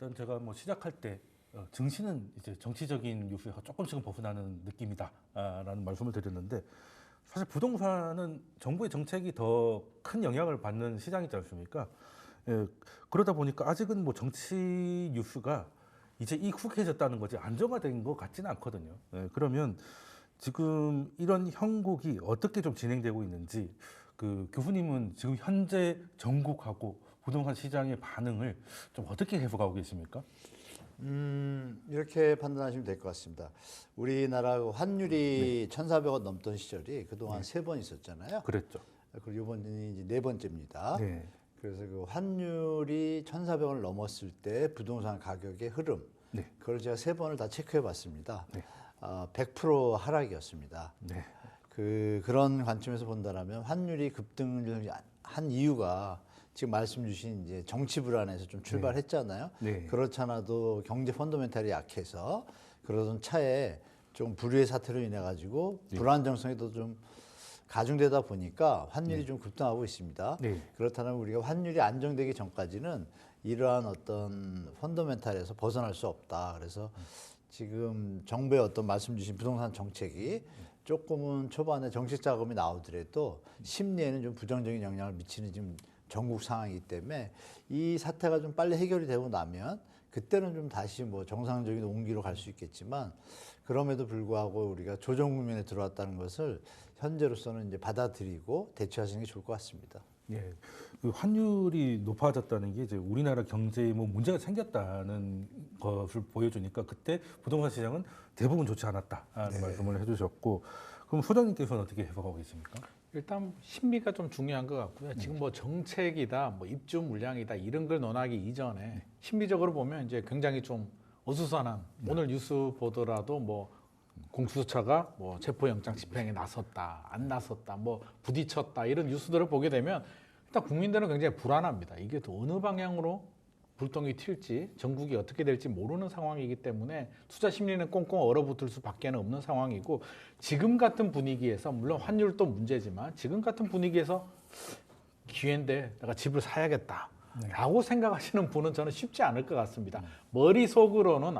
일단 제가 뭐 시작할 때 증시는 이제 정치적인 요소에서 조금씩은 벗어나는 느낌이다라는 말씀을 드렸는데 사실 부동산은 정부의 정책이 더 큰 영향을 받는 시장이지 않습니까? 예, 그러다 보니까 아직은 뭐 정치 뉴스가 이제 익숙해졌다는 거지 안정화된 것 같지는 않거든요. 예, 그러면 지금 이런 형국이 어떻게 좀 진행되고 있는지 그 교수님은 지금 현재 전국하고 부동산 시장의 반응을 좀 어떻게 해석하고 계십니까? 이렇게 판단하시면 될 것 같습니다. 우리나라 환율이 1,400원 넘던 시절이 그동안 세 번 있었잖아요. 그랬죠. 그리고 이번이 이제 네 번째입니다. 네. 그래서 그 환율이 1,400원을 넘었을 때 부동산 가격의 흐름, 네. 그걸 제가 세 번을 다 체크해 봤습니다. 네. 100% 하락이었습니다. 네. 그런 관점에서 본다라면 환율이 급등을 한 이유가 지금 말씀 주신 이제 정치 불안에서 좀 출발했잖아요. 네. 그렇잖아도 경제 펀더멘탈이 약해서 그러던 차에 좀 불의의 사태로 인해 가지고 불안정성이 더 좀 가중되다 보니까 환율이 좀 급등하고 있습니다. 네. 그렇다면 우리가 환율이 안정되기 전까지는 이러한 어떤 펀더멘탈에서 벗어날 수 없다. 그래서 지금 정부의 어떤 말씀 주신 부동산 정책이 조금은 초반에 정책 자금이 나오더라도 심리에는 좀 부정적인 영향을 미치는 지금 전국 상황이기 때문에 이 사태가 좀 빨리 해결이 되고 나면 그때는 좀 다시 뭐 정상적인 온기로 갈 수 있겠지만 그럼에도 불구하고 우리가 조정 국면에 들어왔다는 것을 현재로서는 이제 받아들이고 대처하시는 게 좋을 것 같습니다. 예, 그 환율이 높아졌다는 게 이제 우리나라 경제에 뭐 문제가 생겼다는 것을 보여주니까 그때 부동산 시장은 대부분 좋지 않았다는 말씀을 해주셨고, 그럼 소장님께서는 어떻게 해석하고 계십니까? 일단 심리가 좀 중요한 것 같고요. 지금 뭐 정책이다, 뭐 입주 물량이다 이런 걸 논하기 이전에 심리적으로 보면 이제 굉장히 좀 어수선한 오늘 뉴스 보더라도 뭐 공수처가 뭐 체포영장 집행에 나섰다, 안 나섰다, 뭐 부딪혔다 이런 뉴스들을 보게 되면 일단 국민들은 굉장히 불안합니다. 이게 또 어느 방향으로 불똥이 튈지 전국이 어떻게 될지 모르는 상황이기 때문에 투자 심리는 꽁꽁 얼어붙을 수밖에 없는 상황이고 지금 같은 분위기에서 물론 환율도 문제지만 지금 같은 분위기에서 기회인데 내가 집을 사야겠다. 라고 생각하시는 분은 저는 쉽지 않을 것 같습니다. 머릿속으로는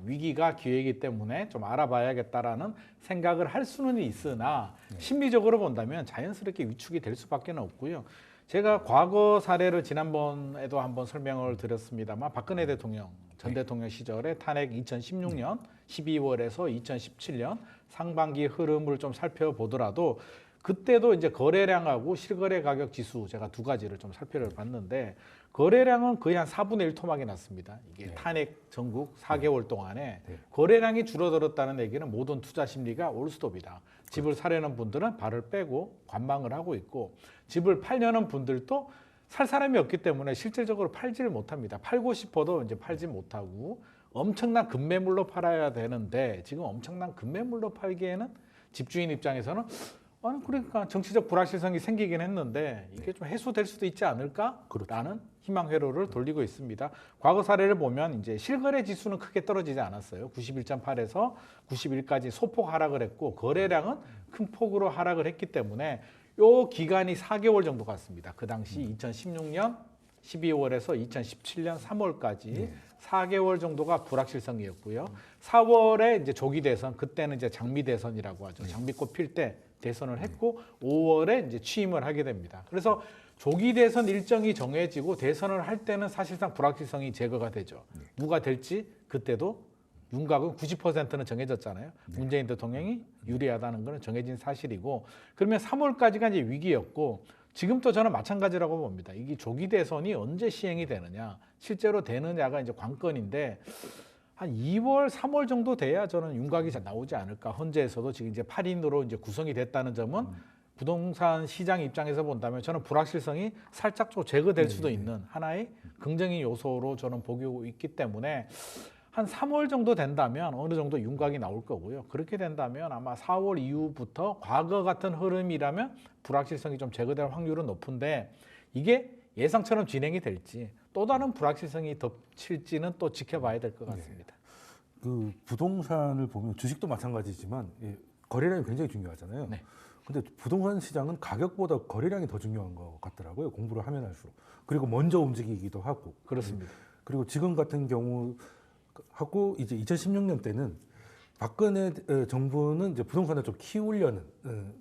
위기가 기회이기 때문에 좀 알아봐야겠다라는 생각을 할 수는 있으나 심리적으로 본다면 자연스럽게 위축이 될 수밖에 없고요. 제가 과거 사례를 지난번에도 한번 설명을 드렸습니다만 박근혜 대통령, 전 대통령 시절에 탄핵 2016년 12월에서 2017년 상반기 흐름을 좀 살펴보더라도 그때도 이제 거래량하고 실거래 가격 지수 제가 두 가지를 좀 살펴봤는데 거래량은 거의 한 4분의 1 토막이 났습니다. 이게 탄핵 전국 4개월 동안에 거래량이 줄어들었다는 얘기는 모든 투자 심리가 올스톱이다. 집을 사려는 분들은 발을 빼고 관망을 하고 있고 집을 팔려는 분들도 살 사람이 없기 때문에 실질적으로 팔지를 못합니다. 팔고 싶어도 이제 팔지 못하고 엄청난 급매물로 팔아야 되는데 지금 엄청난 급매물로 팔기에는 집주인 입장에서는 그러니까 정치적 불확실성이 생기긴 했는데 이게 좀 해소될 수도 있지 않을까라는 희망 회로를 돌리고 있습니다. 과거 사례를 보면 이제 실거래 지수는 크게 떨어지지 않았어요. 91.8에서 91까지 소폭 하락을 했고 거래량은 큰 폭으로 하락을 했기 때문에 요 기간이 4개월 정도 갔습니다. 그 당시 2016년 12월에서 2017년 3월까지 4개월 정도가 불확실성이었고요. 4월에 이제 조기 대선, 그때는 이제 장미 대선이라고 하죠. 장미꽃 필 때 대선을 했고 5월에 이제 취임을 하게 됩니다. 그래서 조기 대선 일정이 정해지고 대선을 할 때는 사실상 불확실성이 제거가 되죠. 누가 될지 그때도 윤곽은 90%는 정해졌잖아요. 문재인 대통령이 유리하다는 것은 정해진 사실이고 그러면 3월까지가 이제 위기였고 지금도 저는 마찬가지라고 봅니다. 이게 조기 대선이 언제 시행이 되느냐, 실제로 되느냐가 이제 관건인데 한 2월, 3월 정도 돼야 저는 윤곽이 나오지 않을까. 헌재에서도 지금 이제 8인으로 이제 구성이 됐다는 점은 부동산 시장 입장에서 본다면 저는 불확실성이 살짝 좀 제거될 수도 있는 하나의 긍정의 요소로 저는 보고 있기 때문에 한 3월 정도 된다면 어느 정도 윤곽이 나올 거고요. 그렇게 된다면 아마 4월 이후부터 과거 같은 흐름이라면 불확실성이 좀 제거될 확률은 높은데 이게 예상처럼 진행이 될지 또 다른 불확실성이 덮칠지는 또 지켜봐야 될 것 같습니다. 그 부동산을 보면 주식도 마찬가지지만 거래량이 굉장히 중요하잖아요. 네. 근데 부동산 시장은 가격보다 거래량이 더 중요한 것 같더라고요. 공부를 하면 할수록. 그리고 먼저 움직이기도 하고. 그렇습니다. 그리고 지금 같은 경우하고 이제 2016년 때는 박근혜 정부는 이제 부동산을 좀 키우려는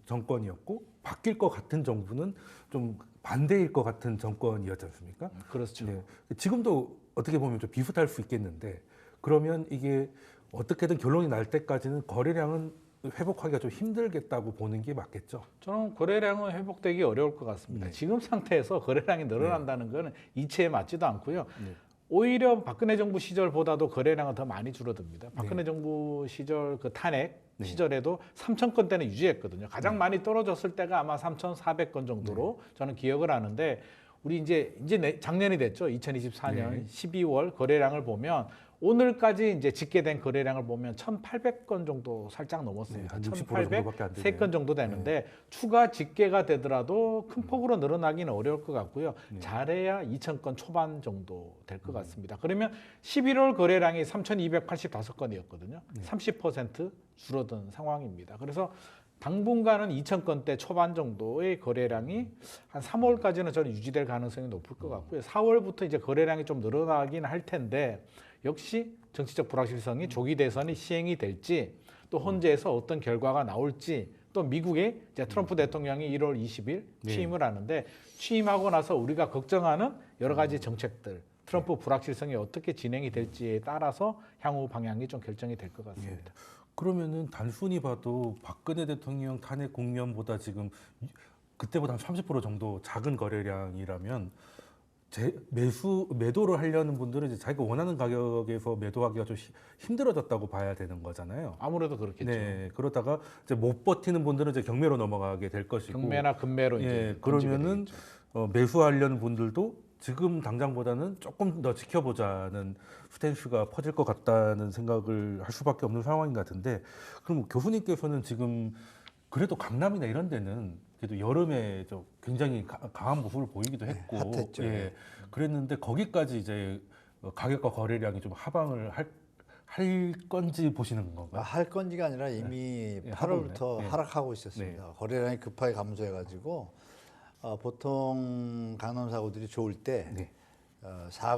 정권이었고 바뀔 것 같은 정부는 좀 반대일 것 같은 정권이었지 않습니까? 그렇죠. 네. 지금도 어떻게 보면 좀 비슷할 수 있겠는데 그러면 이게 어떻게든 결론이 날 때까지는 거래량은 회복하기가 좀 힘들겠다고 보는 게 맞겠죠. 저는 거래량은 회복되기 어려울 것 같습니다. 네. 지금 상태에서 거래량이 늘어난다는 것은 이치에 맞지도 않고요. 네. 오히려 박근혜 정부 시절보다도 거래량은 더 많이 줄어듭니다. 박근혜 네. 정부 시절 그 탄핵 네. 시절에도 3,000건대는 유지했거든요. 가장 많이 떨어졌을 때가 아마 3,400건 정도로 저는 기억을 하는데 우리 이제 작년이 됐죠. 2024년 네. 12월 거래량을 보면 오늘까지 이제 집계된 거래량을 보면 1,800건 정도 살짝 넘었습니다. 네, 한 60% 정도밖에 안 되네요. 1,803건 정도 되는데 추가 집계가 되더라도 큰 폭으로 늘어나기는 어려울 것 같고요. 잘해야 2,000건 초반 정도 될 것 같습니다. 그러면 11월 거래량이 3,285건이었거든요. 30% 줄어든 상황입니다. 그래서 당분간은 2,000건대 초반 정도의 거래량이 한 3월까지는 저는 유지될 가능성이 높을 것 같고요. 4월부터 이제 거래량이 좀 늘어나긴 할 텐데 역시 정치적 불확실성이 조기 대선이 시행이 될지 또 헌재에서 어떤 결과가 나올지 또 미국의 이제 트럼프 대통령이 1월 20일 취임을 하는데 취임하고 나서 우리가 걱정하는 여러 가지 정책들 트럼프 불확실성이 어떻게 진행이 될지에 따라서 향후 방향이 좀 결정이 될 것 같습니다. 그러면은 단순히 봐도 박근혜 대통령 탄핵 국면보다 지금 그때보다 한 30% 정도 작은 거래량이라면 매도를 하려는 분들은 이제 자기가 원하는 가격에서 매도하기가 좀 힘들어졌다고 봐야 되는 거잖아요. 아무래도 그렇겠죠. 네, 그러다가 이제 못 버티는 분들은 이제 경매로 넘어가게 될 것이고. 경매나 금매로 이제 예, 던지게 그러면은 되겠죠. 매수하려는 분들도 지금 당장보다는 조금 더 지켜보자는 스탠스가 퍼질 것 같다는 생각을 할 수밖에 없는 상황인 것 같은데, 그럼 교수님께서는 지금 그래도 강남이나 이런 데는 그래도 여름에 굉장히 강한 모습을 보이기도 했고, 핫했죠. 예, 그랬는데 거기까지 이제 가격과 거래량이 좀 하방을 할 건지 보시는 건가요? 할 건지가 아니라 이미 예, 8월부터 네. 하락하고 있었습니다. 거래량이 급하게 감소해가지고 보통 강남 사구들이 좋을 때 네.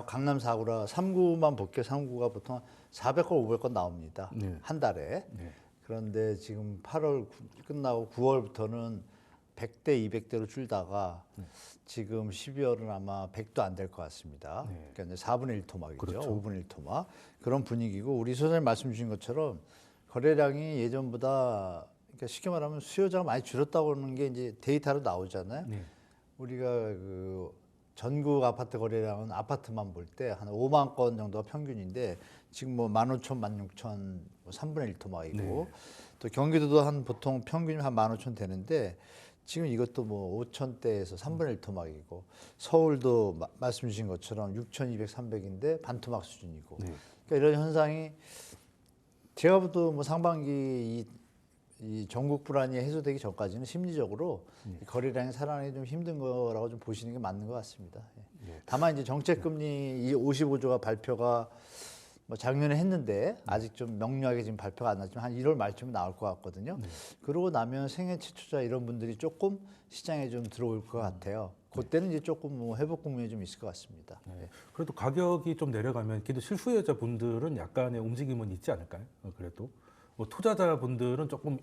강남 사구라 3구만 볼게요. 3구가 보통 400건, 500건 나옵니다. 네. 한 달에. 네. 그런데 지금 8월 끝나고 9월부터는 100대, 200대로 줄다가 지금 12월은 아마 100도 안 될 것 같습니다. 네. 그러니까 이제 4분의 1 토막이죠. 그렇죠. 5분의 1 토막. 그런 분위기고 우리 소장님 말씀 주신 것처럼 거래량이 예전보다 그러니까 쉽게 말하면 수요자가 많이 줄었다고 하는 게 이제 데이터로 나오잖아요. 네. 우리가 그 전국 아파트 거래량은 아파트만 볼 때 한 5만 건 정도가 평균인데 지금 뭐 15,000, 16,000, 3분의 1 토막이고 네. 또 경기도도 한 보통 평균이 한 15,000 되는데 지금 이것도 뭐 5,000대에서 3분의 1 토막이고 서울도 말씀 주신 것처럼 6,200, 300인데 반토막 수준이고 네. 그러니까 이런 현상이 제가 봐도 뭐 상반기 이 전국 불안이 해소되기 전까지는 심리적으로 이 거래량이 살아나기 좀 힘든 거라고 좀 보시는 게 맞는 것 같습니다. 예. 다만 이제 정책금리 이 55조가 발표가 뭐 작년에 했는데 아직 좀 명료하게 지금 발표가 안 났지만 한 1월 말쯤에 나올 것 같거든요. 그러고 나면 생애 최초자 이런 분들이 조금 시장에 좀 들어올 것 같아요. 그때는 이제 조금 뭐 회복 국면이 좀 있을 것 같습니다. 네. 그래도 가격이 좀 내려가면 그래도 실수요자 분들은 약간의 움직임은 있지 않을까요? 그래도 뭐 투자자분들은 조금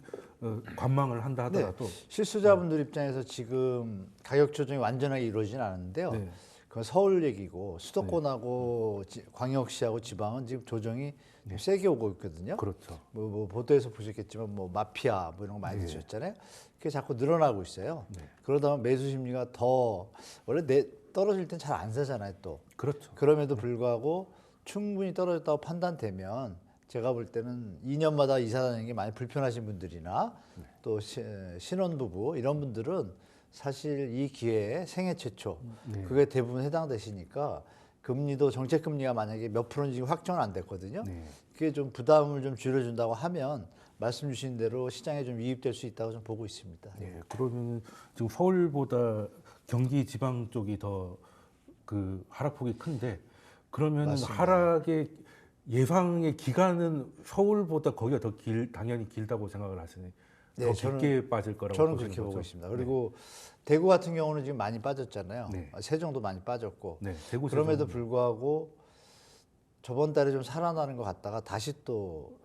관망을 한다 하더라도 실수자분들 입장에서 지금 가격 조정이 완전하게 이루어지진 않았는데요. 네. 그건 서울 얘기고 수도권하고 광역시하고 지방은 지금 조정이 좀 세게 오고 있거든요. 그렇죠. 뭐 보도에서 보셨겠지만 뭐 마피아 뭐 이런 거 많이 드셨잖아요. 그게 자꾸 늘어나고 있어요. 그러다 보면 매수 심리가 더 원래 떨어질 땐 잘 안 사잖아요. 또 그렇죠. 그럼에도 불구하고 충분히 떨어졌다고 판단되면 제가 볼 때는 2년마다 이사 다니는 게 많이 불편하신 분들이나 또 신혼부부 이런 분들은 사실 이 기회에 생애 최초 그게 대부분 해당되시니까 금리도 정책 금리가 만약에 몇 프로인지 지금 확정은 안 됐거든요. 그게 좀 부담을 좀 줄여준다고 하면 말씀 주신 대로 시장에 좀 이입될 수 있다고 좀 보고 있습니다. 예, 그러면 지금 서울보다 경기 지방 쪽이 더 그 하락폭이 큰데 그러면은 하락의 예상의 기간은 서울보다 거기가 더 당연히 길다고 생각을 하시네. 더 깊게 빠질 거라고 저는 보시는 그렇게 거죠? 보고 있습니다. 그리고 대구 같은 경우는 지금 많이 빠졌잖아요. 네. 세종도 많이 빠졌고 네, 대구 그럼에도 세종은- 불구하고 저번 달에 좀 살아나는 것 같다가 다시 또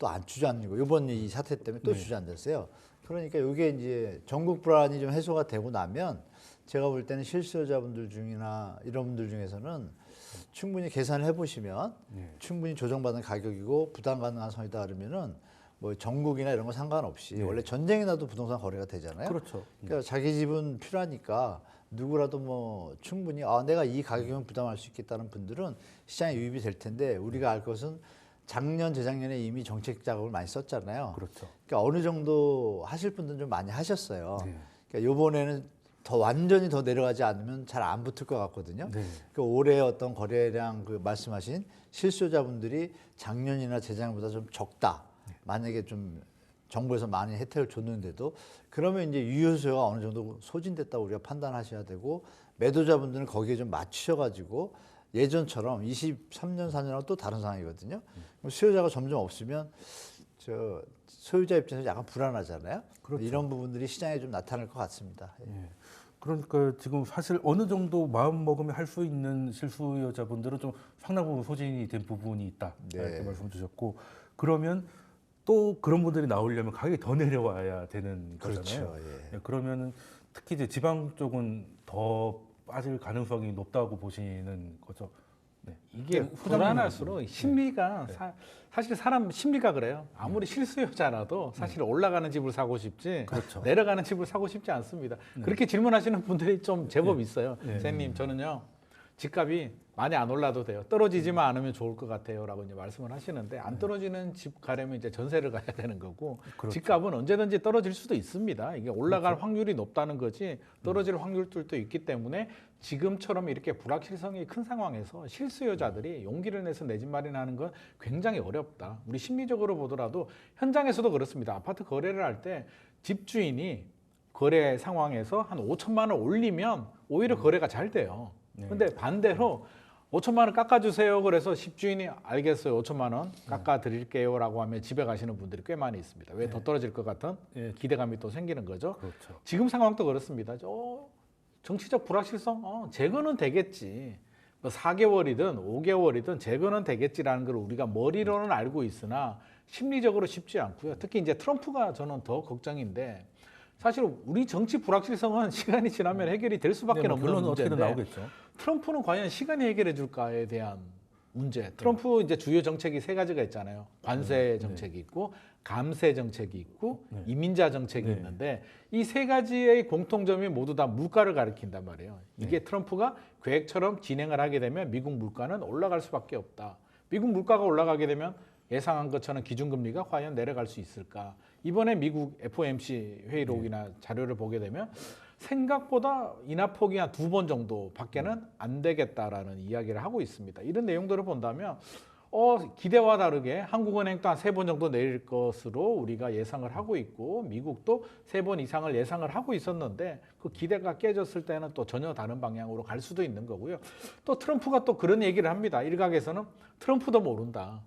안 주저앉고 이번 이 사태 때문에 또 주저앉았어요. 그러니까 이게 이제 전국 불안이 좀 해소가 되고 나면 제가 볼 때는 실수요자분들 중이나 이런 분들 중에서는 충분히 계산을 해보시면 충분히 조정받은 가격이고 부담 가능한 선이다 그러면은 뭐 전국이나 이런 거 상관없이 원래 전쟁이 나도 부동산 거래가 되잖아요. 그렇죠. 그러니까 자기 집은 필요하니까 누구라도 뭐 충분히 내가 이 가격은 부담할 수 있겠다는 분들은 시장에 유입이 될 텐데 우리가 알 것은 작년 재작년에 이미 정책 작업을 많이 썼잖아요. 그렇죠. 그러니까 어느 정도 하실 분들은 좀 많이 하셨어요. 그러니까 이번에는 더 완전히 더 내려가지 않으면 잘 안 붙을 것 같거든요. 그 올해 어떤 거래량 그 말씀하신 실수요자분들이 작년이나 재작년보다 좀 적다. 만약에 좀 정부에서 많이 혜택을 줬는데도 그러면 이제 유효수요가 어느 정도 소진됐다고 우리가 판단하셔야 되고 매도자분들은 거기에 좀 맞추셔가지고 예전처럼 23년, 4년하고 또 다른 상황이거든요. 수요자가 점점 없으면 저 소유자 입장에서 약간 불안하잖아요. 그렇죠. 이런 부분들이 시장에 좀 나타날 것 같습니다. 그러니까 지금 사실 어느 정도 마음 먹으면 할 수 있는 실수요자분들은 좀 상당 부분 소진이 된 부분이 있다 이렇게 말씀 주셨고 그러면 또 그런 분들이 나오려면 가격이 더 내려와야 되는 거잖아요. 그렇죠. 그러면은 특히 이제 지방 쪽은 더 빠질 가능성이 높다고 보시는 거죠. 이게 불안할수록 심리가 사실 사람 심리가 그래요. 아무리 실수요자라도 사실 올라가는 집을 사고 싶지 그렇죠. 내려가는 집을 사고 싶지 않습니다. 그렇게 질문하시는 분들이 좀 제법 있어요. 선생님 저는요 집값이 많이 안 올라도 돼요. 떨어지지만 않으면 좋을 것 같아요라고 이제 말씀을 하시는데 안 떨어지는 집 가려면 이제 전세를 가야 되는 거고 그렇죠. 집값은 언제든지 떨어질 수도 있습니다. 이게 올라갈 확률이 높다는 거지 떨어질 확률들도 있기 때문에 지금처럼 이렇게 불확실성이 큰 상황에서 실수요자들이 용기를 내서 내 집 마련하는 건 굉장히 어렵다. 우리 심리적으로 보더라도 현장에서도 그렇습니다. 아파트 거래를 할 때 집주인이 거래 상황에서 한 5천만 원 올리면 오히려 거래가 잘 돼요. 근데 반대로 5천만 원 깎아주세요. 그래서 집주인이 알겠어요. 5천만 원 깎아드릴게요라고 하면 집에 가시는 분들이 꽤 많이 있습니다. 왜 더 떨어질 것 같은 기대감이 또 생기는 거죠. 그렇죠. 지금 상황도 그렇습니다. 정치적 불확실성 재거는 되겠지. 뭐 4개월이든 5개월이든 재거는 되겠지라는 걸 우리가 머리로는 알고 있으나 심리적으로 쉽지 않고요. 특히 이제 트럼프가 저는 더 걱정인데 사실 우리 정치 불확실성은 시간이 지나면 해결이 될 수밖에 없는 결론은 문제인데 어떻게든 나오겠죠. 트럼프는 과연 시간이 해결해 줄까에 대한 문제. 트럼프 이제 주요 정책이 세 가지가 있잖아요. 관세 정책이 있고 감세 정책이 있고 이민자 정책이 있는데 이 세 가지의 공통점이 모두 다 물가를 가리킨단 말이에요. 이게 트럼프가 계획처럼 진행을 하게 되면 미국 물가는 올라갈 수밖에 없다. 미국 물가가 올라가게 되면 예상한 것처럼 기준금리가 과연 내려갈 수 있을까? 이번에 미국 FOMC 회의록이나 자료를 보게 되면 생각보다 인하폭이 한 2번 정도 밖에는 안 되겠다라는 이야기를 하고 있습니다. 이런 내용들을 본다면 기대와 다르게 한국은행도 한 3번 정도 내릴 것으로 우리가 예상을 하고 있고 미국도 3번 이상을 예상을 하고 있었는데 그 기대가 깨졌을 때는 또 전혀 다른 방향으로 갈 수도 있는 거고요. 또 트럼프가 또 그런 얘기를 합니다. 일각에서는 트럼프도 모른다.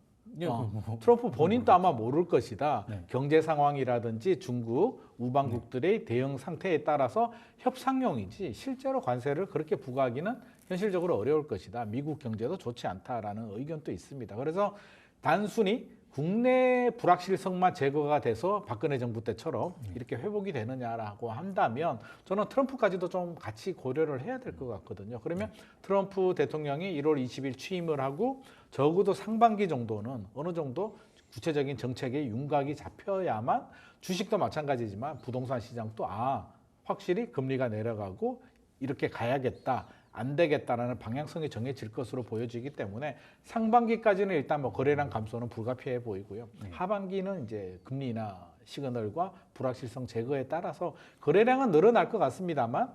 트럼프 본인도 아마 모를 것이다. 경제 상황이라든지 중국, 우방국들의 대응 상태에 따라서 협상용이지 실제로 관세를 그렇게 부과하기는 현실적으로 어려울 것이다. 미국 경제도 좋지 않다라는 의견도 있습니다. 그래서 단순히 국내 불확실성만 제거가 돼서 박근혜 정부 때처럼 이렇게 회복이 되느냐라고 한다면 저는 트럼프까지도 좀 같이 고려를 해야 될 것 같거든요. 그러면 트럼프 대통령이 1월 20일 취임을 하고 적어도 상반기 정도는 어느 정도 구체적인 정책의 윤곽이 잡혀야만 주식도 마찬가지지만 부동산 시장도 확실히 금리가 내려가고 이렇게 가야겠다. 안 되겠다라는 방향성이 정해질 것으로 보여지기 때문에 상반기까지는 일단 뭐 거래량 감소는 불가피해 보이고요. 하반기는 이제 금리나 시그널과 불확실성 제거에 따라서 거래량은 늘어날 것 같습니다만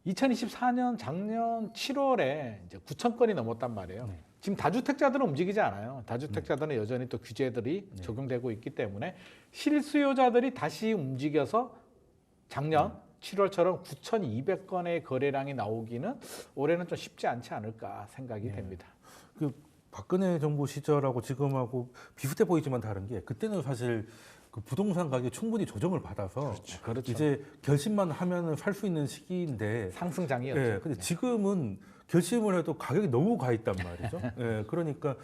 2024년 작년 7월에 이제 9천 건이 넘었단 말이에요. 지금 다주택자들은 움직이지 않아요. 다주택자들은 여전히 또 규제들이 적용되고 있기 때문에 실수요자들이 다시 움직여서 작년 7월처럼 9,200건의 거래량이 나오기는 올해는 좀 쉽지 않지 않을까 생각이 됩니다. 그 박근혜 정부 시절하고 지금하고 비슷해 보이지만 다른 게 그때는 사실 그 부동산 가격이 충분히 조정을 받아서 그렇죠. 이제 결심만 하면은 살 수 있는 시기인데 상승장이었죠. 예, 근데 지금은 결심을 해도 가격이 너무 가 있단 말이죠. 예, 그러니까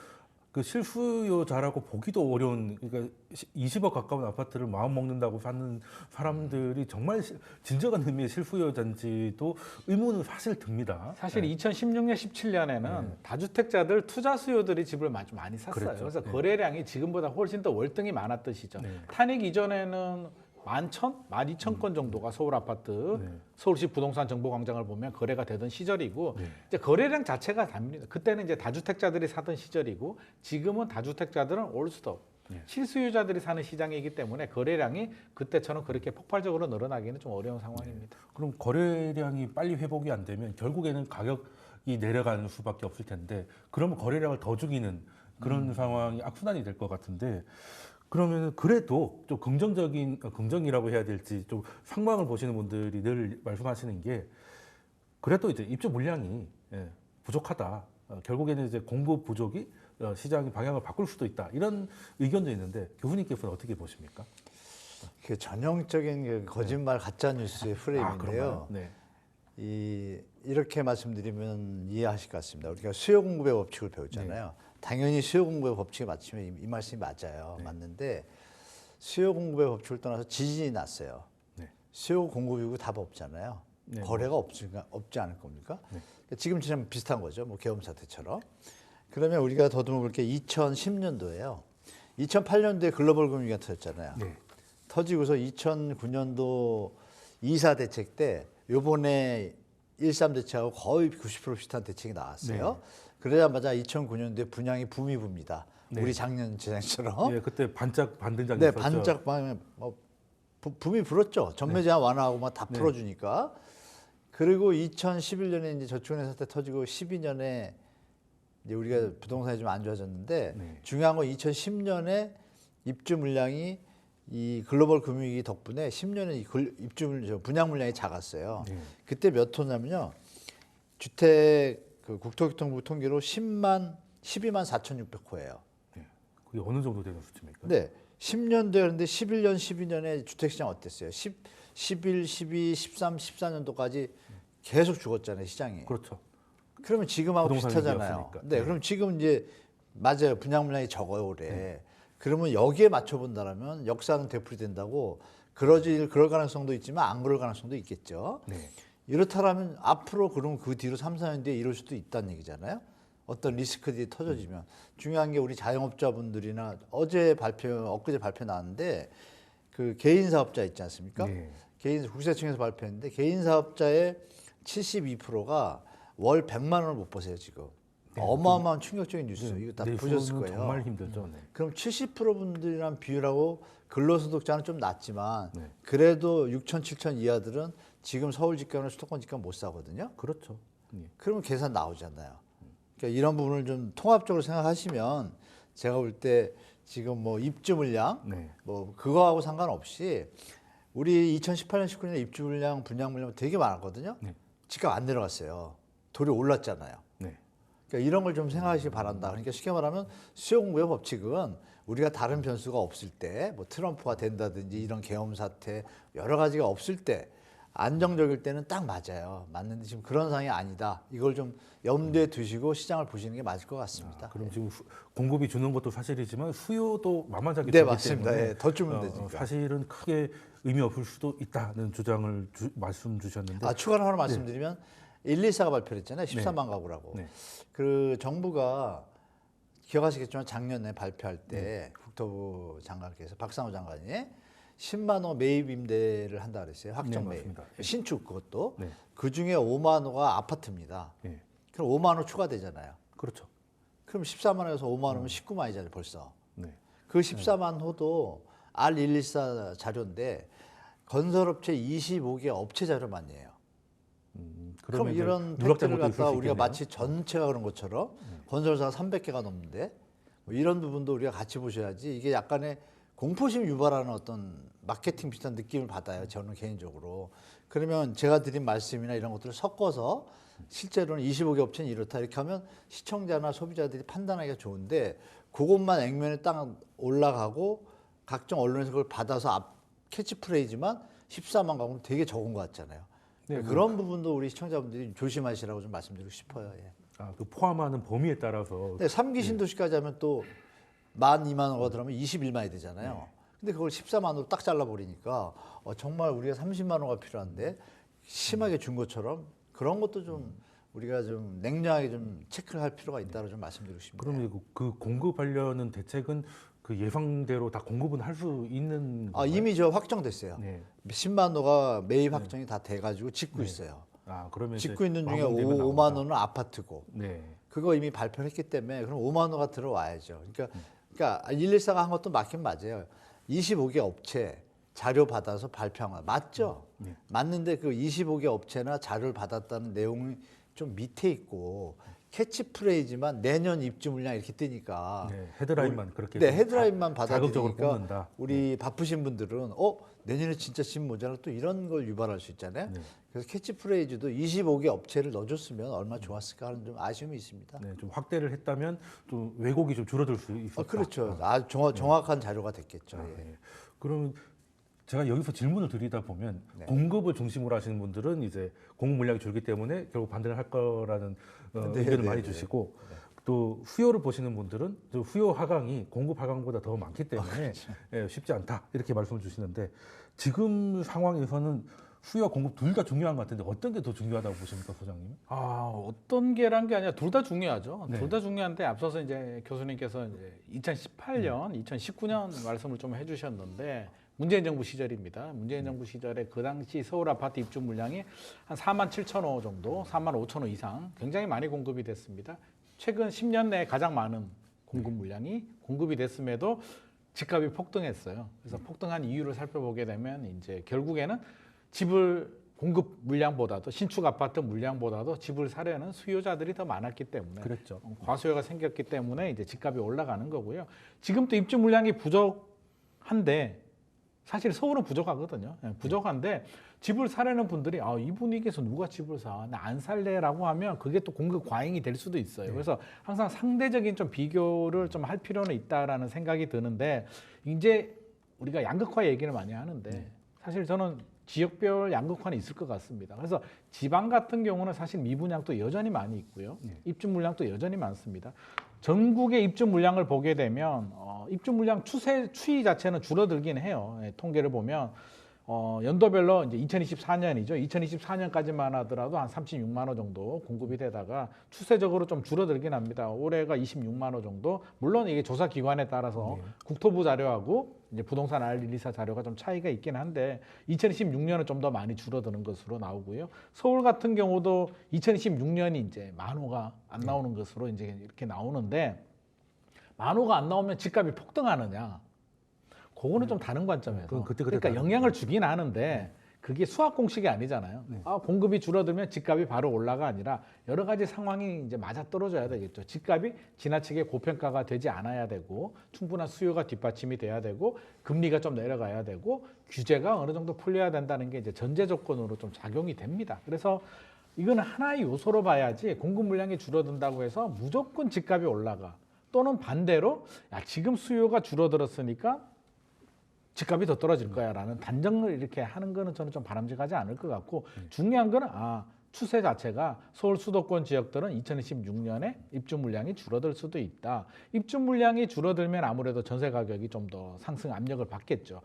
그 실수요자라고 보기도 어려운, 그러니까 20억 가까운 아파트를 마음 먹는다고 사는 사람들이 정말 진정한 의미의 실수요자인지도 의문은 사실 듭니다. 사실 2016년, 17년에는 다주택자들 투자 수요들이 집을 많이 샀어요. 그랬죠. 그래서 네. 거래량이 지금보다 훨씬 더 월등히 많았던 시절. 네. 탄핵 이전에는 11,000건 정도가 서울 아파트, 네. 서울시 부동산 정보광장을 보면 거래가 되던 시절이고 네. 이제 거래량 자체가 답니다. 그때는 이제 다주택자들이 사던 시절이고 지금은 다주택자들은 올스톱 네. 실수요자들이 사는 시장이기 때문에 거래량이 그때처럼 그렇게 폭발적으로 늘어나기는 좀 어려운 상황입니다. 그럼 거래량이 빨리 회복이 안 되면 결국에는 가격이 내려가는 수밖에 없을 텐데, 그러면 거래량을 더 죽이는 그런 상황이 악순환이 될 것 같은데, 그러면 그래도 좀 긍정이라고 해야 될지 좀 상황을 보시는 분들이 늘 말씀하시는 게, 그래도 이제 입주 물량이 부족하다. 결국에는 이제 공급 부족이 시장의 방향을 바꿀 수도 있다. 이런 의견도 있는데 교수님께서는 어떻게 보십니까? 그 전형적인 그 거짓말 가짜 뉴스의 프레임인데요. 그런가요? 네. 이렇게 말씀드리면 이해하실 것 같습니다. 우리가 수요 공급의 법칙을 배웠잖아요. 당연히 수요 공급의 법칙에 맞추면 이 말씀이 맞아요. 맞는데 수요 공급의 법칙을 떠나서 지진이 났어요. 네. 수요 공급이고 답 없잖아요. 네, 거래가 없지 않을 겁니까? 그러니까 지금처럼 비슷한 거죠. 뭐 계엄 사태처럼. 그러면 우리가 더듬어 볼 게 2010년도예요. 2008년도에 글로벌 금융위기가 터졌잖아요. 네. 터지고서 2009년도 2사 대책 때 요번에 13 대책하고 거의 90% 비슷한 대책이 나왔어요. 그러자마자 2009년도에 분양이 붐이 붑니다. 네. 우리 작년 재작처럼. 예, 그때 반짝 반등장이 네, 있었죠. 반짝 붐이 불었죠. 전매 제한 완화하고 막 다 네. 풀어주니까. 그리고 2011년에 이제 저축은행 사태 터지고 12년에 이제 우리가 부동산이 좀 안 좋아졌는데 네. 중요한 건 2010년에 입주 물량이 이 글로벌 금융위기 덕분에 10년에 입주 분양 물량이 작았어요. 네. 그때 몇 호냐면요. 주택 그 국토교통부 통계로 12만 4,600호예요. 그게 어느 정도 되는 수치입니까? 네. 10년 되는데 11년, 12년에 주택시장 어땠어요? 11, 12, 13, 14년도까지 계속 죽었잖아요, 시장이. 그렇죠. 그러면 지금하고 부동산 비슷하잖아요. 위기였으니까. 네, 네. 그럼 지금 이제 맞아요. 분양 물량이 적어요, 올해. 그러면 여기에 맞춰본다면 역사는 되풀이된다고 그럴 가능성도 있지만 안 그럴 가능성도 있겠죠. 네. 이렇다면 앞으로 그럼 그 뒤로 3, 4년 뒤에 이럴 수도 있다는 얘기잖아요. 어떤 리스크들이 터져지면. 중요한 게 우리 자영업자분들이나 엊그제 발표 나왔는데 그 개인 사업자 있지 않습니까? 네. 국세청에서 발표했는데 개인 사업자의 72%가 월 100만 원을 못 버세요, 지금. 어마어마한 충격적인 뉴스. 이거 다 보셨을 내수는 거예요. 정말 힘들죠. 네. 그럼 70% 분들이란 비율하고 근로소득자는 좀 낮지만 네. 그래도 6천, 7천 이하들은 지금 서울 집값이나 수도권 집값 못 사거든요. 그렇죠. 예. 그러면 계산 나오잖아요. 그러니까 이런 부분을 좀 통합적으로 생각하시면 제가 볼 때 지금 뭐 입주 물량 네. 뭐 그거하고 상관없이 우리 2018년, 19년에 입주 물량, 분양 물량 되게 많았거든요. 네. 집값 안 내려갔어요. 도리 올랐잖아요. 네. 그러니까 이런 걸 좀 생각하시기 바란다. 그러니까 쉽게 말하면 수요 공급의 법칙은 우리가 다른 변수가 없을 때, 뭐 트럼프가 된다든지 이런 계엄 사태 여러 가지가 없을 때 안정적일 때는 딱 맞아요. 맞는데 지금 그런 상황이 아니다. 이걸 좀 염두에 두시고 시장을 보시는 게 맞을 것 같습니다. 그럼 지금 공급이 주는 것도 사실이지만 수요도 만만하게 네, 주기 맞습니다. 때문에 예, 더 주면 되니까. 사실은 크게 의미 없을 수도 있다는 주장을 말씀 주셨는데 추가로 하나 말씀드리면 124가 발표를 했잖아요. 14만 가구라고. 네. 그 정부가 기억하시겠지만 작년에 발표할 때 국토부 장관께서 박상호 장관이 10만 호 매입 임대를 한다 그랬어요. 확정 네, 매입. 맞습니다. 네. 신축 그것도. 네. 그중에 5만 호가 아파트입니다. 네. 그럼 5만 호 추가되잖아요. 그렇죠. 그럼 14만 호에서 5만 호면 19만이잖아요, 벌써. 네. 그 14만 호도 R114 자료인데 건설업체 25개 업체 자료만이에요. 그럼 이제 이런 누락 팩트를 잘못도 있을 갖다가 수 우리가 있겠네요. 마치 전체가 그런 것처럼 건설사가 300개가 넘는데 뭐 이런 부분도 우리가 같이 보셔야지 이게 약간의 공포심 유발하는 어떤 마케팅 비슷한 느낌을 받아요. 저는 개인적으로. 그러면 제가 드린 말씀이나 이런 것들을 섞어서 실제로는 25개 업체는 이렇다 이렇게 하면 시청자나 소비자들이 판단하기가 좋은데 그것만 액면에 딱 올라가고 각종 언론에서 그걸 받아서 캐치프레이즈만 14만 가면 되게 적은 것 같잖아요. 네, 그런 부분도 우리 시청자분들이 조심하시라고 좀 말씀드리고 싶어요. 예. 그 포함하는 범위에 따라서 근데 3기 신도시까지 하면 또 12,000원가 들어가면 21만이 되잖아요. 근데 그걸 14만으로 딱 잘라버리니까 정말 우리가 30만 원가 필요한데 심하게 준 것처럼 그런 것도 좀 우리가 좀 냉정하게 좀 체크를 할 필요가 있다고 좀 말씀드리고 싶습니다. 그러면 그 공급하려는 대책은 그 예상대로 다 공급은 할 수 있는 건가요? 이미 저 확정됐어요. 네. 10만 호가 매입 확정이 다 돼가지고 짓고 있어요. 그러면 짓고 있는 중에 완공되면 5만 나온다. 호는 아파트고 네. 그거 이미 발표를 했기 때문에 그럼 5만 호가 들어와야죠. 그러니까 114가 한 것도 맞긴 맞아요. 25개 업체 자료 받아서 발표한 거 맞죠? 맞는데 그 25개 업체나 자료를 받았다는 내용이 좀 밑에 있고 캐치프레이즈만 내년 입주 물량 이렇게 뜨니까 헤드라인만 그렇게 헤드라인만 자극적으로 받아들이니까 뽑는다. 우리 바쁘신 분들은 내년에 진짜 집 모자라 또 이런 걸 유발할 수 있잖아요. 그래서 캐치프레이즈도 25개 업체를 넣어줬으면 얼마나 좋았을까 하는 좀 아쉬움이 있습니다. 네, 좀 확대를 했다면 좀 왜곡이 좀 줄어들 수 있었다. 그렇죠. 아주 정확한 자료가 됐겠죠. 예. 네. 그러면 제가 여기서 질문을 드리다 보면 공급을 중심으로 하시는 분들은 이제 공급 물량이 줄기 때문에 결국 반대를 할 거라는 의견을 많이 주시고 또 수요를 보시는 분들은 또 수요 하강이 공급 하강보다 더 많기 때문에 쉽지 않다 이렇게 말씀을 주시는데 지금 상황에서는 수요와 공급 둘 다 중요한 것 같은데 어떤 게 더 중요하다고 보십니까, 소장님? 어떤 게란 게 아니라 둘 다 중요하죠. 네. 둘 다 중요한데 앞서서 이제 교수님께서 이제 2018년, 2019년 말씀을 좀 해주셨는데 문재인 정부 시절입니다. 문재인 정부 시절에 그 당시 서울 아파트 입주 물량이 한 4만 7천 호 정도, 4만 5천 호 이상 굉장히 많이 공급이 됐습니다. 최근 10년 내에 가장 많은 공급 물량이 공급이 됐음에도 집값이 폭등했어요. 그래서 폭등한 이유를 살펴보게 되면 이제 결국에는 집을 공급 물량보다도 신축 아파트 물량보다도 집을 사려는 수요자들이 더 많았기 때문에 그랬죠. 과수요가 생겼기 때문에 이제 집값이 올라가는 거고요. 지금도 입주 물량이 부족한데 사실 서울은 부족하거든요. 부족한데 집을 사려는 분들이 이 분위기에서 누가 집을 사? 나 안 살래라고 하면 그게 또 공급 과잉이 될 수도 있어요. 그래서 항상 상대적인 좀 비교를 좀 할 필요는 있다라는 생각이 드는데 이제 우리가 양극화 얘기를 많이 하는데 사실 저는 지역별 양극화는 있을 것 같습니다. 그래서 지방 같은 경우는 사실 미분양도 여전히 많이 있고요. 입주 물량도 여전히 많습니다. 전국의 입주 물량을 보게 되면 입주 물량 추이 자체는 줄어들긴 해요. 통계를 보면 연도별로 이제 2024년이죠. 2024년까지만 하더라도 한 36만 호 정도 공급이 되다가 추세적으로 좀 줄어들긴 합니다. 올해가 26만 호 정도. 물론 이게 조사 기관에 따라서 국토부 자료하고 이제 부동산 R124 자료가 좀 차이가 있긴 한데 2026년은 좀 더 많이 줄어드는 것으로 나오고요. 서울 같은 경우도 2026년이 이제 만 호가 안 나오는 것으로 이제 이렇게 나오는데 만 호가 안 나오면 집값이 폭등하느냐? 그거는 좀 다른 관점에서. 그러니까 영향을 주긴 하는데 그게 수학 공식이 아니잖아요. 공급이 줄어들면 집값이 바로 올라가 아니라 여러 가지 상황이 이제 맞아 떨어져야 되겠죠. 집값이 지나치게 고평가가 되지 않아야 되고 충분한 수요가 뒷받침이 돼야 되고 금리가 좀 내려가야 되고 규제가 어느 정도 풀려야 된다는 게 이제 전제 조건으로 좀 작용이 됩니다. 그래서 이거는 하나의 요소로 봐야지 공급 물량이 줄어든다고 해서 무조건 집값이 올라가. 또는 반대로 지금 수요가 줄어들었으니까 집값이 더 떨어질 거야라는 단정을 이렇게 하는 거는 저는 좀 바람직하지 않을 것 같고 중요한 거는 추세 자체가 서울 수도권 지역들은 2026년에 입주 물량이 줄어들 수도 있다. 입주 물량이 줄어들면 아무래도 전세 가격이 좀 더 상승 압력을 받겠죠.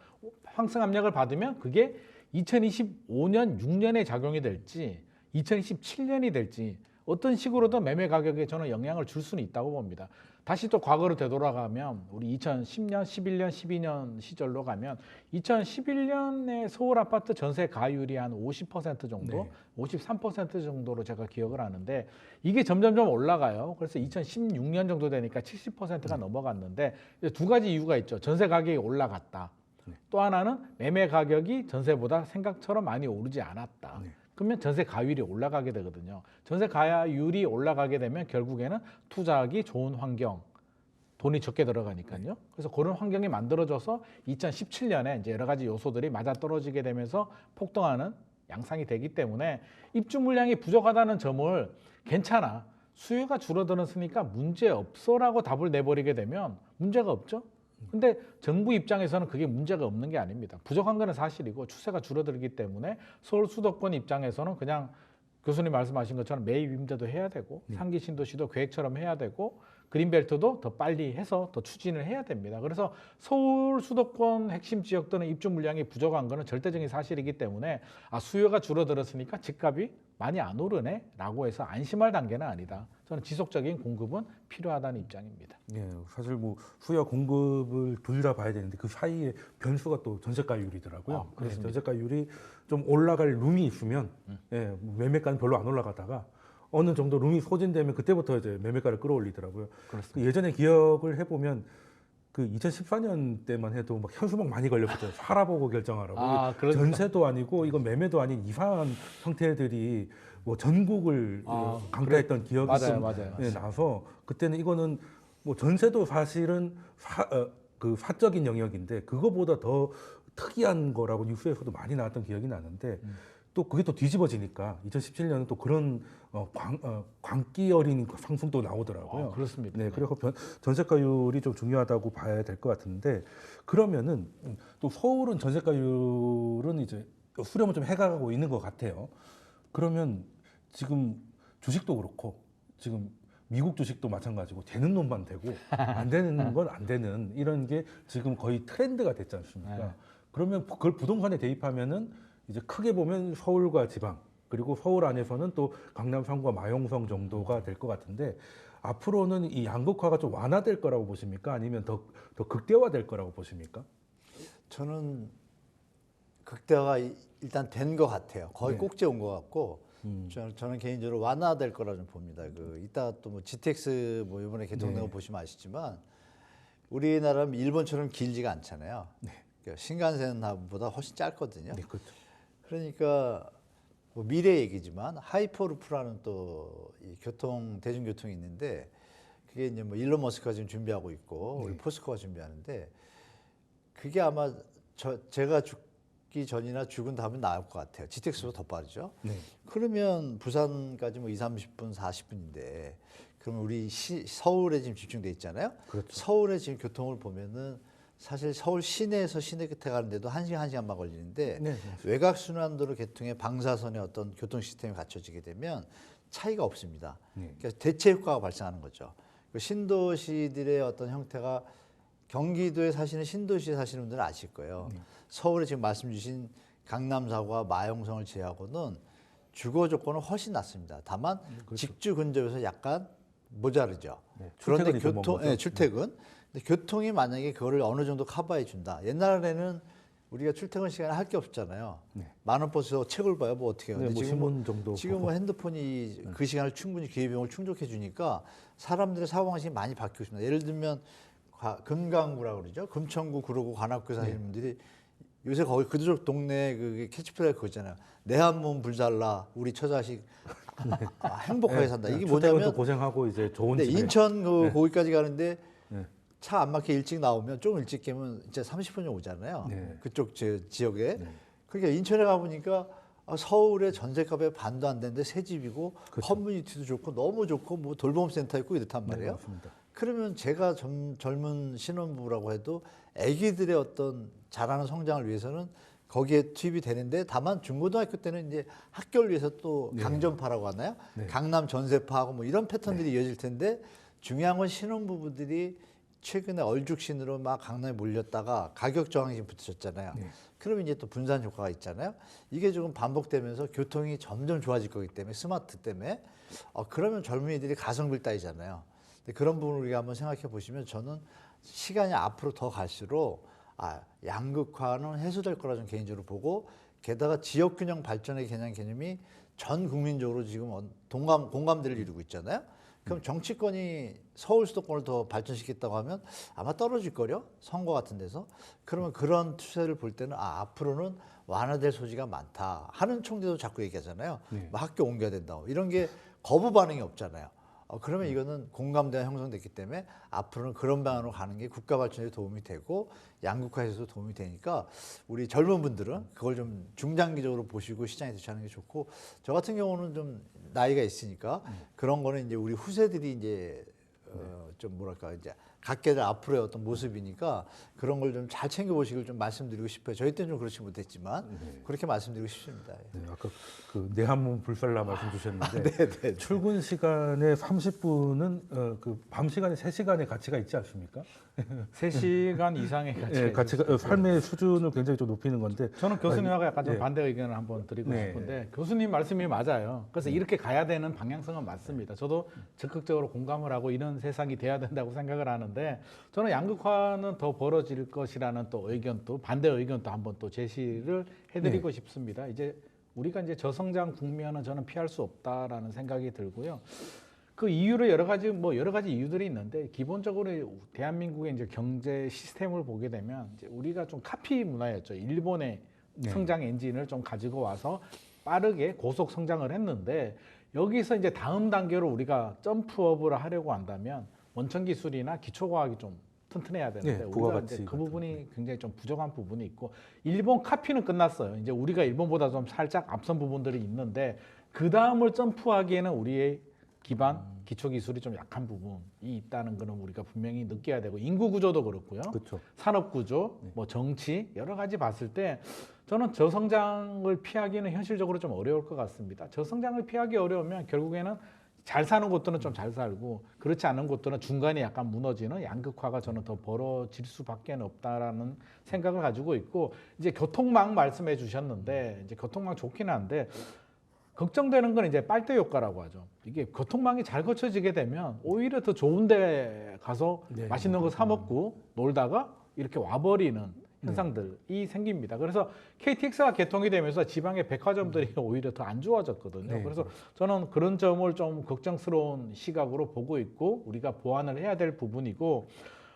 상승 압력을 받으면 그게 2025년 6년에 작용이 될지 2027년이 될지 어떤 식으로든 매매 가격에 저는 영향을 줄 수는 있다고 봅니다. 다시 또 과거로 되돌아가면 우리 2010년, 11년, 12년 시절로 가면 2011년에 서울 아파트 전세 가율이 한 50% 정도, 53% 정도로 제가 기억을 하는데 이게 점점점 올라가요. 그래서 2016년 정도 되니까 70%가 넘어갔는데 두 가지 이유가 있죠. 전세 가격이 올라갔다. 또 하나는 매매 가격이 전세보다 생각처럼 많이 오르지 않았다. 그러면 전세 가율이 올라가게 되거든요. 전세 가율이 올라가게 되면 결국에는 투자하기 좋은 환경, 돈이 적게 들어가니까요. 그래서 그런 환경이 만들어져서 2017년에 이제 여러 가지 요소들이 맞아떨어지게 되면서 폭등하는 양상이 되기 때문에 입주 물량이 부족하다는 점을 괜찮아. 수요가 줄어들었으니까 문제 없어라고 답을 내버리게 되면 문제가 없죠. 근데 정부 입장에서는 그게 문제가 없는 게 아닙니다. 부족한 거는 사실이고 추세가 줄어들기 때문에 서울 수도권 입장에서는 그냥 교수님 말씀하신 것처럼 매입 임대도 해야 되고 상기 신도시도 계획처럼 해야 되고 그린벨트도 더 빨리 해서 더 추진을 해야 됩니다. 그래서 서울 수도권 핵심 지역들은 입주 물량이 부족한 거는 절대적인 사실이기 때문에 수요가 줄어들었으니까 집값이 많이 안 오르네라고 해서 안심할 단계는 아니다. 저는 지속적인 공급은 필요하다는 입장입니다. 예, 사실 뭐 수요 공급을 둘 다 봐야 되는데 그 사이에 변수가 또 전세가율이더라고요. 그렇습니다. 전세가율이 좀 올라갈 룸이 있으면 뭐 매매가는 별로 안 올라가다가 어느 정도 룸이 소진되면 그때부터 이제 매매가를 끌어올리더라고요. 그 예전에 기억을 해보면 그 2014년 때만 해도 막 현수막 많이 걸렸거든요. 살아보고 결정하라고. 그러니까. 전세도 아니고 이건 매매도 아닌 이상한 형태들이 뭐 전국을 강타했던 기억이 맞아요. 나서 그때는 이거는 뭐 전세도 사실은 그 사적인 영역인데 그거보다 더 특이한 거라고 뉴스에서도 많이 나왔던 기억이 나는데 또 그게 또 뒤집어지니까 2017년은 또 그런 광기 어린 상승도 나오더라고요. 그렇습니다. 네, 그래서 전세가율이 좀 중요하다고 봐야 될 것 같은데 그러면은 또 서울은 전세가율은 이제 수렴을 좀 해가고 있는 것 같아요. 그러면 지금 주식도 그렇고 지금 미국 주식도 마찬가지고 되는 놈만 되고 안 되는 건 안 되는 이런 게 지금 거의 트렌드가 됐지 않습니까? 그러면 그걸 부동산에 대입하면은 이제 크게 보면 서울과 지방 그리고 서울 안에서는 또 강남 3구와 마용성 정도가 될 것 같은데 앞으로는 이 양극화가 좀 완화될 거라고 보십니까? 아니면 더 극대화될 거라고 보십니까? 저는 극대화가 일단 된 것 같아요. 거의 꼭지에 온 것 같고 저는 개인적으로 완화될 거라 좀 봅니다. 이따 또 뭐 GTX 뭐 이번에 개통된 거 보시면 아시지만 우리나라는 일본처럼 길지가 않잖아요. 그러니까 신간센보다 훨씬 짧거든요. 네, 그렇죠. 그러니까 뭐 미래 얘기지만 하이퍼루프라는 또 이 대중교통이 있는데 그게 이제 뭐 일론 머스크가 지금 준비하고 있고 우리 포스코가 준비하는데 그게 아마 제가 죽기 전이나 죽은 다음에 나올 것 같아요. GTX보다 더 빠르죠. 그러면 부산까지 뭐 30분, 40분인데 그러면 우리 서울에 지금 집중돼 있잖아요. 그렇죠. 서울의 지금 교통을 보면은 사실 서울 시내에서 시내 끝에 가는데도 1시간만 걸리는데 외곽 순환도로 개통의 방사선의 어떤 교통 시스템이 갖춰지게 되면 차이가 없습니다. 그러니까 대체 효과가 발생하는 거죠. 신도시들의 어떤 형태가 경기도에 사시는 신도시에 사시는 분들은 아실 거예요. 서울에 지금 말씀 주신 강남 4구와 마용성을 제외하고는 주거 조건은 훨씬 낫습니다. 다만 직주 근접에서 약간 모자르죠. 그런데 출퇴근. 근데 교통이 만약에 그거를 어느 정도 커버해 준다. 옛날에는 우리가 출퇴근 시간에 할 게 없잖아요. 많은 버스에서 책을 봐요. 뭐 어떻게 해요. 네, 뭐 신문 정도 지금 뭐 핸드폰이 그 시간을 충분히 기회비용을 충족해 주니까 사람들의 사고방식이 많이 바뀌고 있습니다. 예를 들면 금강구라고 그러죠. 금천구, 구로구, 관악구 사시는 분들이 요새 거기 그쪽 동네 그 캐치프레이즈 그거 있잖아요. 내 한 몸 불살라 우리 처자식 행복하게 산다. 이게 뭐냐면 고생하고 이제 좋은 네, 집에 인천 거기까지 가는데 차 안 막혀 일찍 나오면 좀 일찍 깨면 진짜 30분이 오잖아요. 그쪽 지역에. 그러니까 인천에 가보니까 서울의 전세값의 반도 안 되는데 새 집이고 커뮤니티도 좋고 너무 좋고 뭐 돌봄센터 있고 이렇단 말이에요. 그러면 제가 젊은 신혼부부라고 해도 아기들의 어떤 자라는 성장을 위해서는 거기에 투입이 되는데 다만 중고등학교 때는 이제 학교를 위해서 또 강전파라고 하나요? 강남 전세파하고 뭐 이런 패턴들이 이어질 텐데 중요한 건 신혼부부들이 최근에 얼죽신으로 막 강남에 몰렸다가 가격 저항이 붙으셨잖아요. 그러면 이제 또 분산 효과가 있잖아요. 이게 조금 반복되면서 교통이 점점 좋아질 거기 때문에 스마트 때문에 그러면 젊은이들이 가성비를 따지잖아요. 근데 그런 부분을 우리가 한번 생각해 보시면 저는 시간이 앞으로 더 갈수록 양극화는 해소될 거라 좀 개인적으로 보고 게다가 지역균형 발전의 개념이 전 국민적으로 지금 공감대를 이루고 있잖아요. 그럼 정치권이 서울 수도권을 더 발전시켰다고 하면 아마 떨어질 거요. 선거 같은 데서. 그러면 그런 추세를 볼 때는 앞으로는 완화될 소지가 많다. 하는 총재도 자꾸 얘기하잖아요. 뭐 학교 옮겨야 된다고. 이런 게 거부 반응이 없잖아요. 그러면 이거는 공감대가 형성됐기 때문에 앞으로는 그런 방향으로 가는 게 국가 발전에 도움이 되고 양극화에서도 도움이 되니까 우리 젊은 분들은 그걸 좀 중장기적으로 보시고 시장에 대처하는 게 좋고 저 같은 경우는 좀 나이가 있으니까 그런 거는 이제 우리 후세들이 이제 좀 뭐랄까 이제 각계들 앞으로의 어떤 모습이니까 그런 걸 좀 잘 챙겨보시길 좀 말씀드리고 싶어요. 저희 때는 좀 그렇지 못했지만 그렇게 말씀드리고 싶습니다. 예. 네, 아까 그 내한문 불살라 말씀 주셨는데 네. 출근 시간에 30분은 그 밤 시간에 3시간의 가치가 있지 않습니까? 3시간 이상의 예, 가치가 가치가 삶의 수준을 굉장히 좀 높이는 건데 저는 교수님하고 약간 좀 네. 반대 의견을 한번 드리고 네. 싶은데 교수님 말씀이 맞아요. 그래서 이렇게 가야 되는 방향성은 맞습니다. 저도 적극적으로 공감을 하고 이런 세상이 돼야 된다고 생각을 하는데 저는 양극화는 더 벌어질 것이라는 또 의견도 반대 의견도 한번 또 제시를 해드리고 싶습니다. 이제 우리가 이제 저성장 국면은 저는 피할 수 없다라는 생각이 들고요. 그 이유로 여러 가지 이유들이 있는데 기본적으로 대한민국의 이제 경제 시스템을 보게 되면 이제 우리가 좀 카피 문화였죠. 일본의 성장 엔진을 좀 가지고 와서 빠르게 고속 성장을 했는데 여기서 이제 다음 단계로 우리가 점프업을 하려고 한다면 원천 기술이나 기초 과학이 좀 튼튼해야 되는데 네, 우리가 부가가치 이제 그 같은 부분이 굉장히 좀 부족한 부분이 있고 일본 카피는 끝났어요. 이제 우리가 일본보다 좀 살짝 앞선 부분들이 있는데 그 다음을 점프하기에는 우리의 기반 기초 기술이 좀 약한 부분이 있다는 거는 우리가 분명히 느껴야 되고 인구 구조도 그렇고요. 그렇죠. 산업 구조, 뭐 정치 여러 가지 봤을 때 저는 저성장을 피하기는 현실적으로 좀 어려울 것 같습니다. 저성장을 피하기 어려우면 결국에는 잘 사는 곳들은 좀 잘 살고 그렇지 않은 곳들은 중간에 약간 무너지는 양극화가 저는 더 벌어질 수밖에 없다라는 생각을 가지고 있고 이제 교통망 말씀해 주셨는데 이제 교통망 좋긴 한데 걱정되는 건 이제 빨대 효과라고 하죠. 이게 교통망이 잘 거쳐지게 되면 오히려 더 좋은 데 가서 네. 맛있는 거 사 먹고 놀다가 이렇게 와버리는 현상들이 생깁니다. 그래서 KTX가 개통이 되면서 지방의 백화점들이 오히려 더 안 좋아졌거든요. 네. 그래서 저는 그런 점을 좀 걱정스러운 시각으로 보고 있고 우리가 보완을 해야 될 부분이고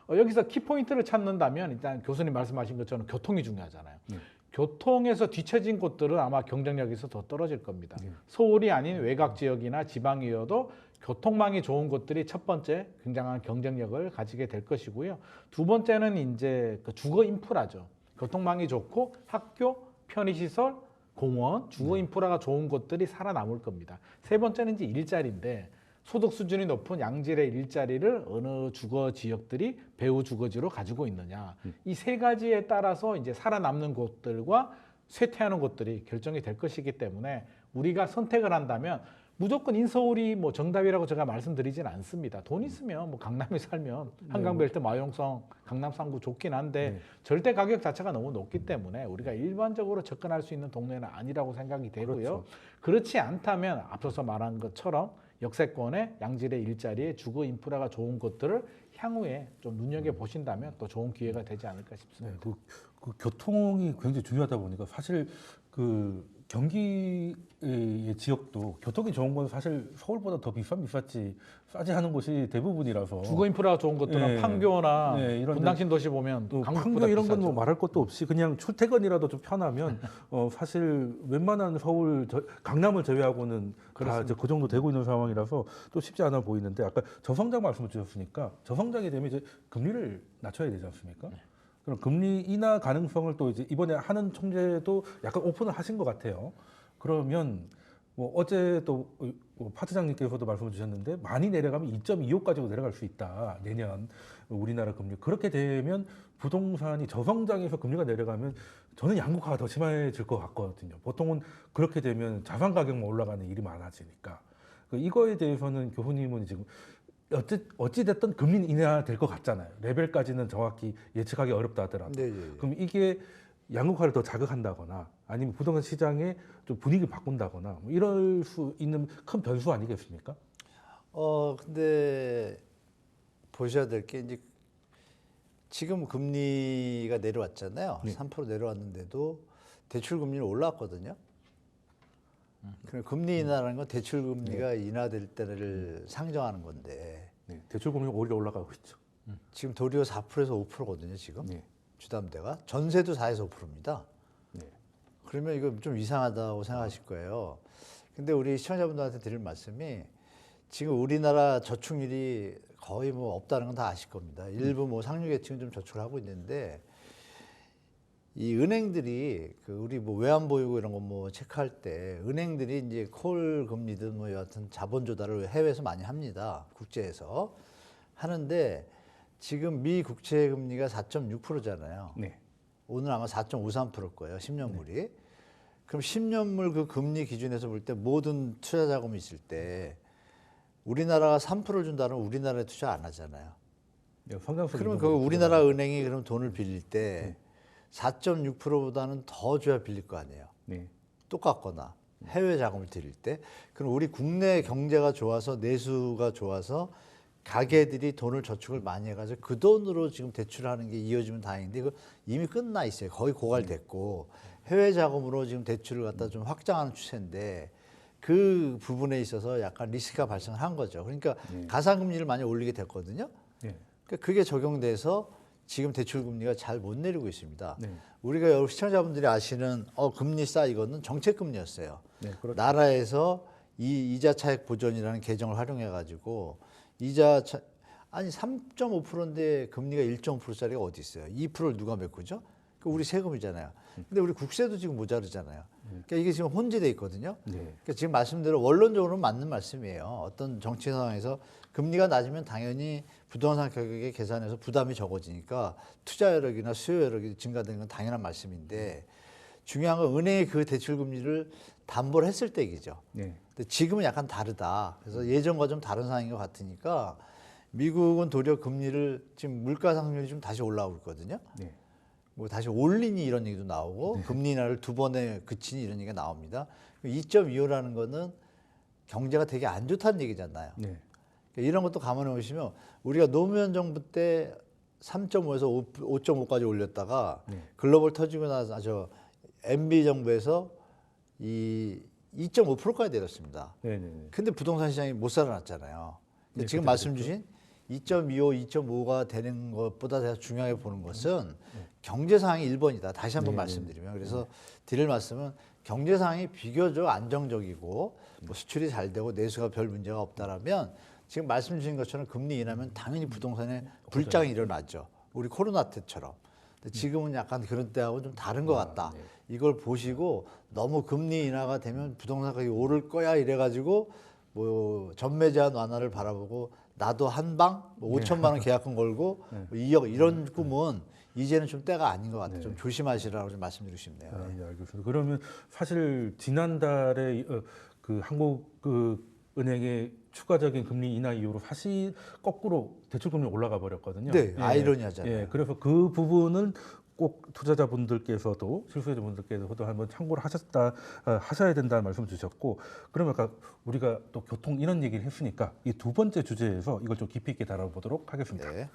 여기서 키포인트를 찾는다면 일단 교수님 말씀하신 것처럼 교통이 중요하잖아요. 교통에서 뒤처진 곳들은 아마 경쟁력에서 더 떨어질 겁니다. 서울이 아닌 외곽 지역이나 지방이어도 교통망이 좋은 곳들이 첫 번째 굉장한 경쟁력을 가지게 될 것이고요. 두 번째는 이제 그 주거 인프라죠. 교통망이 좋고 학교, 편의시설, 공원, 주거 인프라가 좋은 곳들이 살아남을 겁니다. 세 번째는 이제 일자리인데 소득 수준이 높은 양질의 일자리를 어느 주거 지역들이 배후 주거지로 가지고 있느냐. 이 세 가지에 따라서 이제 살아남는 곳들과 쇠퇴하는 곳들이 결정이 될 것이기 때문에 우리가 선택을 한다면 무조건 인서울이 뭐 정답이라고 제가 말씀드리진 않습니다. 돈 있으면 뭐 강남에 살면 한강벨트, 마용성, 강남 3구 좋긴 한데 절대 가격 자체가 너무 높기 때문에 우리가 일반적으로 접근할 수 있는 동네는 아니라고 생각이 되고요. 그렇죠. 그렇지 않다면 앞서서 말한 것처럼 역세권의 양질의 일자리에 주거 인프라가 좋은 곳들을 향후에 좀 눈여겨 보신다면 또 좋은 기회가 되지 않을까 싶습니다. 네, 그 교통이 굉장히 중요하다 보니까 사실 그 경기의 지역도 교통이 좋은 건 사실 서울보다 더 비쌌지 싸지 하는 곳이 대부분이라서 주거 인프라가 좋은 곳들은 네. 판교나 네, 이런 분당 신도시 보면 또 강북보다 판교 이런 건 비싸죠. 뭐 말할 것도 없이 그냥 출퇴근이라도 좀 편하면 사실 웬만한 서울 강남을 제외하고는 다 그 정도 되고 있는 상황이라서 또 쉽지 않아 보이는데 아까 저성장 말씀을 주셨으니까 저성장이 되면 이제 금리를 낮춰야 되지 않습니까? 그럼 금리 인하 가능성을 또 이제 이번에 하는 총재도 약간 오픈을 하신 것 같아요. 그러면 뭐 어제 또 파트장님께서도 말씀을 주셨는데 많이 내려가면 2.25까지도 내려갈 수 있다. 내년 우리나라 금리. 그렇게 되면 부동산이 저성장에서 금리가 내려가면 저는 양극화가 더 심해질 것 같거든요. 보통은 그렇게 되면 자산 가격만 올라가는 일이 많아지니까. 이거에 대해서는 교수님은 지금 어찌됐든 금리는 인하될 것 같잖아요. 레벨까지는 정확히 예측하기 어렵다 하더라도. 네. 그럼 이게 양극화를 더 자극한다거나 아니면 부동산 시장의 좀 분위기를 바꾼다거나 뭐 이럴 수 있는 큰 변수 아니겠습니까? 근데 보셔야 될 게 이제 지금 금리가 내려왔잖아요. 3% 내려왔는데도 대출 금리는 올라왔거든요. 그럼 금리 인하라는 건 대출 금리가 인하될 때를 상정하는 건데 네, 대출 금리가 오히려 올라가고 있죠. 지금 도리어 4%에서 5%거든요. 지금 네. 주담대가 전세도 4에서 5%입니다. 네. 그러면 이거 좀 이상하다고 생각하실 거예요. 근데 우리 시청자분들한테 드릴 말씀이 지금 우리나라 저축률이 거의 뭐 없다는 건 다 아실 겁니다. 일부 뭐 상류계층은 좀 저축을 하고 있는데 이 은행들이 그 우리 뭐 외환 보유고 이런 거 뭐 체크할 때 은행들이 이제 콜 금리든 뭐 여하튼 자본 조달을 해외에서 많이 합니다. 국제에서 하는데 지금 미 국채 금리가 4.6%잖아요. 네. 오늘 아마 4.53%일 거예요. 10년물이. 그럼 10년물 그 금리 기준에서 볼 때 모든 투자 자금이 있을 때 우리나라가 3%를 준다면 우리나라에 투자 안 하잖아요. 네, 성장성 그러면 있는 그 거죠. 우리나라 은행이 그럼 돈을 빌릴 때 4.6%보다는 더 줘야 빌릴 거 아니에요. 네. 똑같거나 해외 자금을 들일 때 그럼 우리 국내 경제가 좋아서 내수가 좋아서 가게들이 돈을 저축을 많이 해가지고 그 돈으로 지금 대출하는 게 이어지면 다행인데 이거 이미 끝나 있어요. 거의 고갈됐고 해외 자금으로 지금 대출을 갖다 좀 확장하는 추세인데 그 부분에 있어서 약간 리스크가 발생을 한 거죠. 그러니까 가상금리를 많이 올리게 됐거든요. 네. 그러니까 그게 적용돼서 지금 대출 금리가 잘 못 내리고 있습니다. 네. 우리가 여러 시청자분들이 아시는 금리 싸 이거는 정책 금리였어요. 네, 그렇죠. 나라에서 이 이자 차익 보전이라는 계정을 활용해 가지고 아니 3.5%인데 금리가 1.5%짜리가 어디 있어요? 2%를 누가 메꾸죠? 그 우리 세금이잖아요. 근데 우리 국세도 지금 모자르잖아요. 그러니까 이게 지금 혼재돼 있거든요. 네. 그러니까 지금 말씀대로 원론적으로는 맞는 말씀이에요. 어떤 정치 상황에서 금리가 낮으면 당연히 부동산 가격의 계산에서 부담이 적어지니까 투자 여력이나 수요 여력이 증가되는 건 당연한 말씀인데 중요한 건 은행이 그 대출 금리를 담보를 했을 때 얘기죠. 네. 근데 지금은 약간 다르다. 그래서 예전과 좀 다른 상황인 것 같으니까 미국은 도리어 금리를 지금 물가 상승률이 좀 다시 올라오고 있거든요. 네. 뭐 다시 올리니 이런 얘기도 나오고 금리 인하를 2번에 그치니 이런 얘기가 나옵니다. 2.25라는 거는 경제가 되게 안 좋다는 얘기잖아요. 네. 그러니까 이런 것도 감안해 보시면 우리가 노무현 정부 때 3.5에서 5.5까지 올렸다가 글로벌 터지고 나서 MB 정부에서 이 2.5%까지 내렸습니다. 네, 네, 네. 근데 부동산 시장이 못 살아났잖아요. 근데 네, 지금 그때 말씀 주신 2.25, 2.5가 되는 것보다 제가 중요하게 보는 것은 경제 상황이 1번이다. 다시 한번 말씀드리면 그래서 드릴 말씀은 경제 상황이 비교적 안정적이고 뭐 수출이 잘 되고 내수가 별 문제가 없다라면 지금 말씀 주신 것처럼 금리 인하면 당연히 부동산에 불장이 일어나죠. 우리 코로나 때처럼. 근데 지금은 약간 그런 때하고 좀 다른 것 같다. 이걸 보시고 너무 금리 인하가 되면 부동산 가격이 오를 거야 이래가지고 뭐 전매 제한 완화를 바라보고 나도 한방 뭐 5천만 원 계약금 걸고 뭐 2억 이런 꿈은 이제는 좀 때가 아닌 것 같아요. 좀 조심하시라고 좀 말씀드리고 싶네요. 아, 예, 알겠습니다. 그러면 사실 지난달에 그 한국 그 은행의 추가적인 금리 인하 이후로 사실 거꾸로 대출 금리 올라가 버렸거든요. 네, 아이러니하잖아요. 예, 그래서 그 부분은 꼭 투자자분들께서도 실수요자분들께서도 한번 참고를 하셔야 된다는 말씀을 주셨고, 그러면 아까 우리가 또 교통 이런 얘기를 했으니까 이 두 번째 주제에서 이걸 좀 깊이 있게 다뤄보도록 하겠습니다. 네.